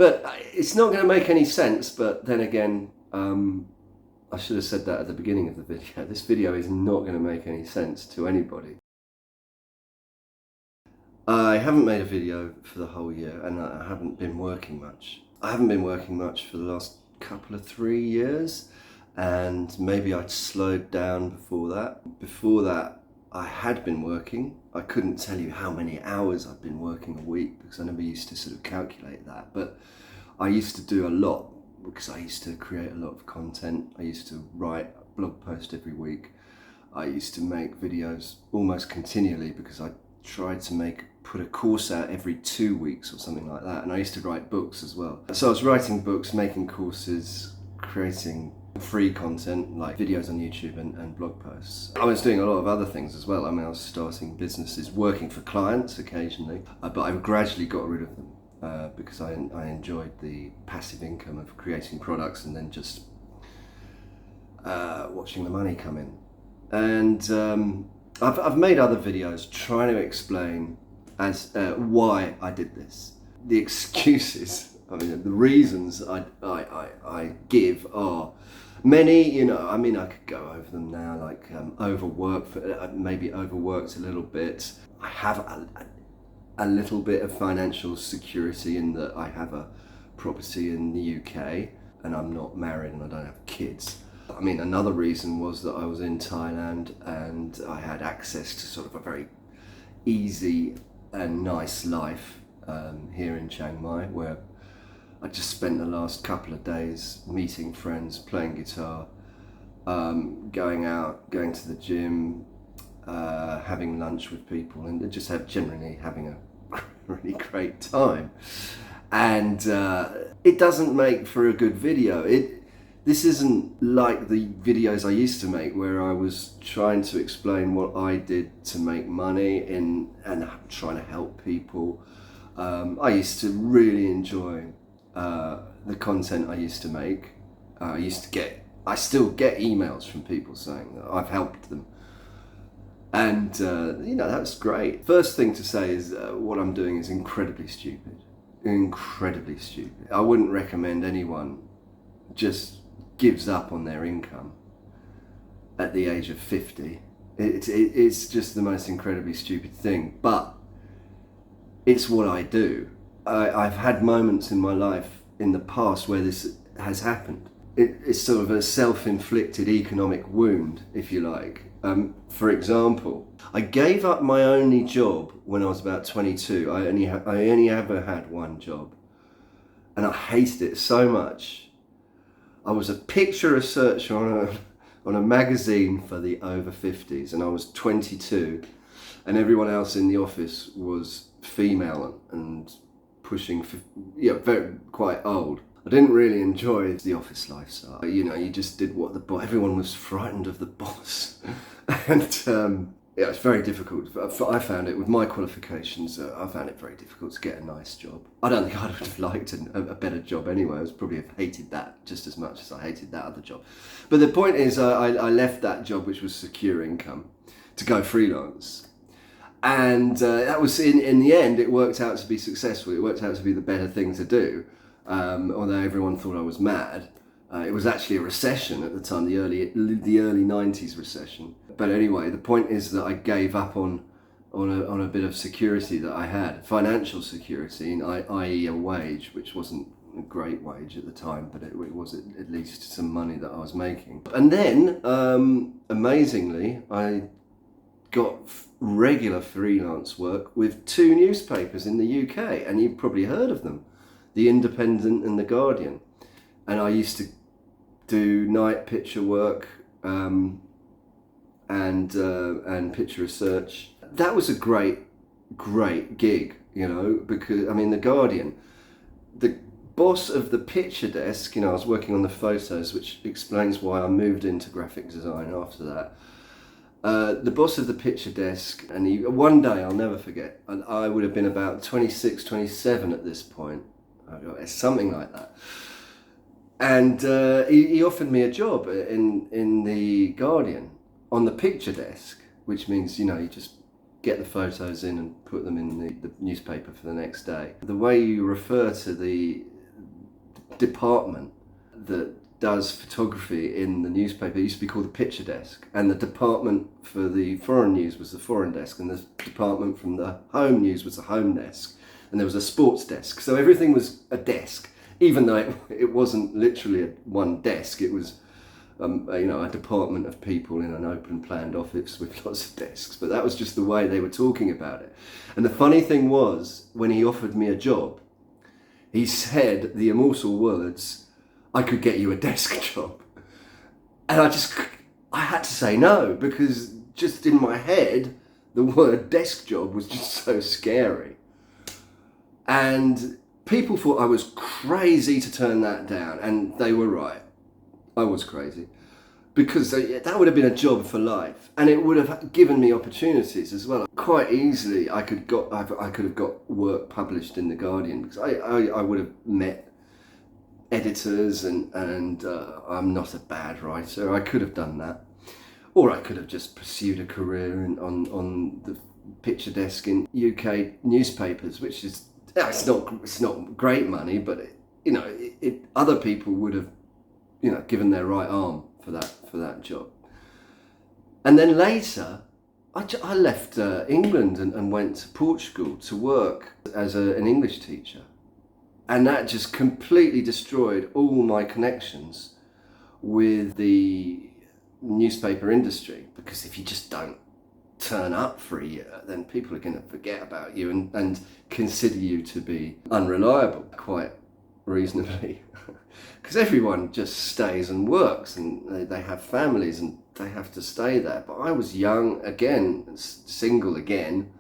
But it's not going to make any sense. But then again, I should have said that at the beginning of the video. This video is not going to make any sense to anybody. I haven't made a video for the whole year, and I haven't been working much. I haven't been working much for the last couple of 3 years, and maybe I'd slowed down before that. Before that, I had been working. I couldn't tell you how many hours I've been working a week because I never used to sort of calculate that, but I used to do a lot because I used to create a lot of content. I used to write a blog post every week. I used to make videos almost continually because I tried to put a course out every 2 weeks or something like that, and I used to write books as well. So I was writing books, making courses, creating free content like videos on YouTube and blog posts. I was doing a lot of other things as well. I mean, I was starting businesses, working for clients occasionally, but I gradually got rid of them because I enjoyed the passive income of creating products and then just watching the money come in. And I've made other videos trying to explain why I did this. The excuses, I mean, the reasons I give are many, you know. I mean, I could go over them now, like maybe overworked a little bit. I have a little bit of financial security in that I have a property in the UK and I'm not married and I don't have kids. I mean, another reason was that I was in Thailand and I had access to sort of a very easy and nice life here in Chiang Mai, where I just spent the last couple of days meeting friends, playing guitar, going out, going to the gym, having lunch with people, and just generally having a really great time. And it doesn't make for a good video. This isn't like the videos I used to make where I was trying to explain what I did to make money and trying to help people. I used to really enjoy the content I used to make. I still get emails from people saying that I've helped them. And, you know, that's great. First thing to say is what I'm doing is incredibly stupid. Incredibly stupid. I wouldn't recommend anyone just gives up on their income at the age of 50. It's just the most incredibly stupid thing, but it's what I do. I've had moments in my life in the past where this has happened. It's sort of a self-inflicted economic wound, if you like. For example, I gave up my only job when I was about 22. I only ever had one job, and I hated it so much. I was a picture researcher on a magazine for the over 50s, and I was 22, and everyone else in the office was female and pushing, very quite old. I didn't really enjoy the office lifestyle. You know, you just did what everyone was frightened of the boss, and yeah, it's very difficult. I found it with my qualifications. I found it very difficult to get a nice job. I don't think I would have liked a better job anyway. I was probably have hated that just as much as I hated that other job. But the point is, I left that job, which was secure income, to go freelance. And that was, in the end, it worked out to be successful. It worked out to be the better thing to do, although everyone thought I was mad. It was actually a recession at the time, the early 90s recession. But anyway, the point is that I gave up on a bit of security that I had, financial security, i.e. a wage, which wasn't a great wage at the time, but it was at least some money that I was making. And then, amazingly, I got regular freelance work with 2 newspapers in the UK, and you've probably heard of them, The Independent and The Guardian. And I used to do night picture work and picture research. That was a great gig, you know, because, I mean, The Guardian, the boss of the picture desk, you know, I was working on the photos, which explains why I moved into graphic design after that. The boss of the picture desk, and one day, I'll never forget, and I would have been about 26, 27 at this point, something like that. And he offered me a job in the Guardian on the picture desk, which means, you know, you just get the photos in and put them in the newspaper for the next day. The way you refer to the department that does photography in the newspaper used to be called the picture desk, and the department for the foreign news was the foreign desk, and the department from the home news was the home desk, and there was a sports desk. So everything was a desk, even though it wasn't literally one desk. It was a department of people in an open planned office with lots of desks. But that was just the way they were talking about it. And the funny thing was, when he offered me a job, he said the immortal words, "I could get you a desk job." And I had to say no, because just in my head, the word desk job was just so scary. And people thought I was crazy to turn that down, and they were right. I was crazy, because that would have been a job for life, and it would have given me opportunities as well. Quite easily, I could have got work published in The Guardian, because I would have met editors, and I'm not a bad writer. I could have done that, or I could have just pursued a career on the picture desk in UK newspapers, which is it's not great money, but other people would have given their right arm for that job. And then later, I left England and went to Portugal to work as an English teacher. And that just completely destroyed all my connections with the newspaper industry, because if you just don't turn up for a year, then people are going to forget about you and consider you to be unreliable, quite reasonably. Because everyone just stays and works, and they have families and they have to stay there. But I was young again, single again,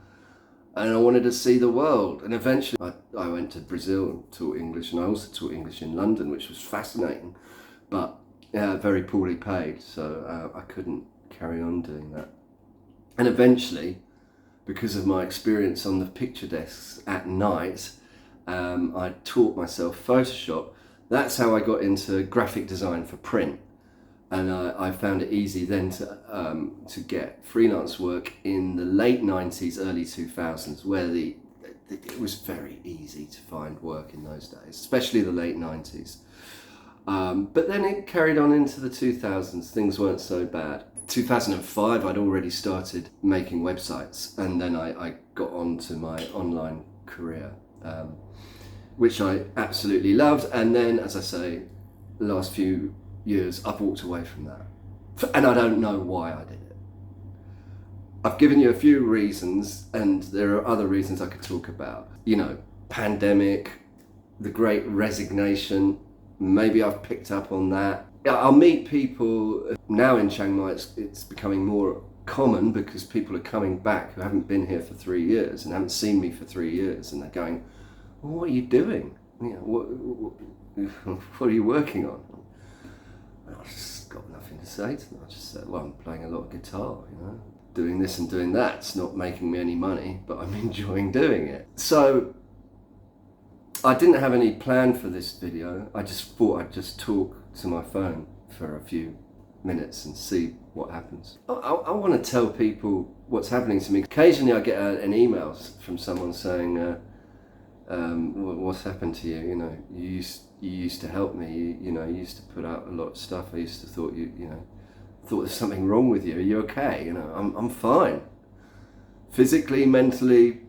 and I wanted to see the world. And eventually I went to Brazil and taught English, and I also taught English in London, which was fascinating, but very poorly paid, so I couldn't carry on doing that. And eventually, because of my experience on the picture desks at night, I taught myself Photoshop. That's how I got into graphic design for print, and I found it easy then to get freelance work in the late 90s, early 2000s, where it was very easy to find work in those days, especially the late 90s. But then it carried on into the 2000s. Things weren't so bad. 2005, I'd already started making websites, and then I got on to my online career, which I absolutely loved. And then, as I say, the last few years, I've walked away from that. And I don't know why I did it. I've given you a few reasons, and there are other reasons I could talk about. Pandemic, the Great Resignation, maybe I've picked up on that. I'll meet people now in Chiang Mai. It's becoming more common because people are coming back who haven't been here for 3 years and haven't seen me for 3 years, and they're going, "Well, what are you doing? What are you working on?" And I just got nothing to say to them. I just said, "Well, I'm playing a lot of guitar, doing this and doing that. It's not making me any money, but I'm enjoying doing it." So I didn't have any plan for this video. I just thought I'd just talk to my phone for a few minutes and see what happens. I want to tell people what's happening to me. Occasionally I get an email from someone saying, "What's happened to you? You used to help me. You used to put out a lot of stuff. I used to thought thought there's something wrong with you. Are you okay?" I'm fine. Physically, mentally,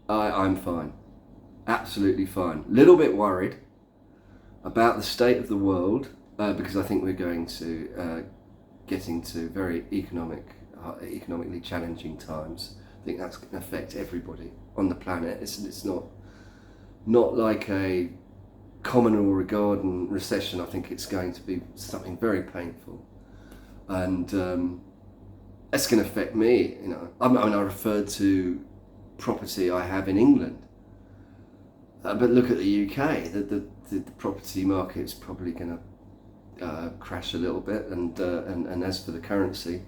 I'm fine. Absolutely fine. Little bit worried about the state of the world, because I think we're going to get into very economically challenging times. I think that's going to affect everybody on the planet. It's not like a common or regarded recession. I think it's going to be something very painful, and it's going to affect me. I referred to property I have in England. But look at the UK. The property market is probably going to crash a little bit, and as for the currency,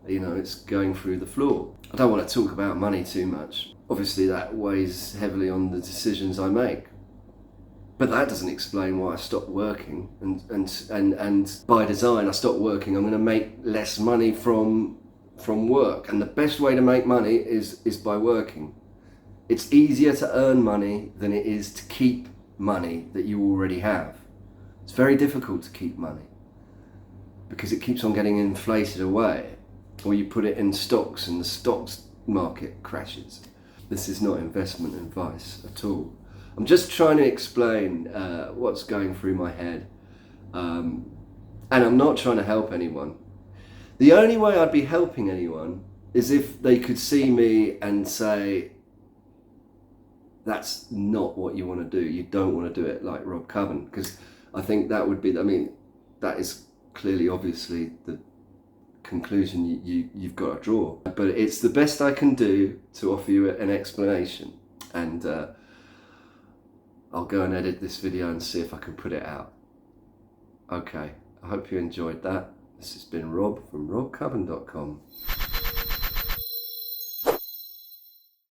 it's going through the floor. I don't want to talk about money too much. Obviously, that weighs heavily on the decisions I make. But that doesn't explain why I stopped working. And by design, I stopped working. I'm going to make less money from work, and the best way to make money is by working. It's easier to earn money than it is to keep money that you already have. It's very difficult to keep money because it keeps on getting inflated away, or you put it in stocks and the stocks market crashes. This is not investment advice at all. I'm just trying to explain what's going through my head, and I'm not trying to help anyone. The only way I'd be helping anyone is if they could see me and say, that's not what you want to do. You don't want to do it like Rob Coven, because I think that would be, I mean, that is clearly, obviously, the conclusion you've got to draw. But it's the best I can do to offer you an explanation, and I'll go and edit this video and see if I can put it out. Okay, I hope you enjoyed that. This has been Rob from robcoven.com.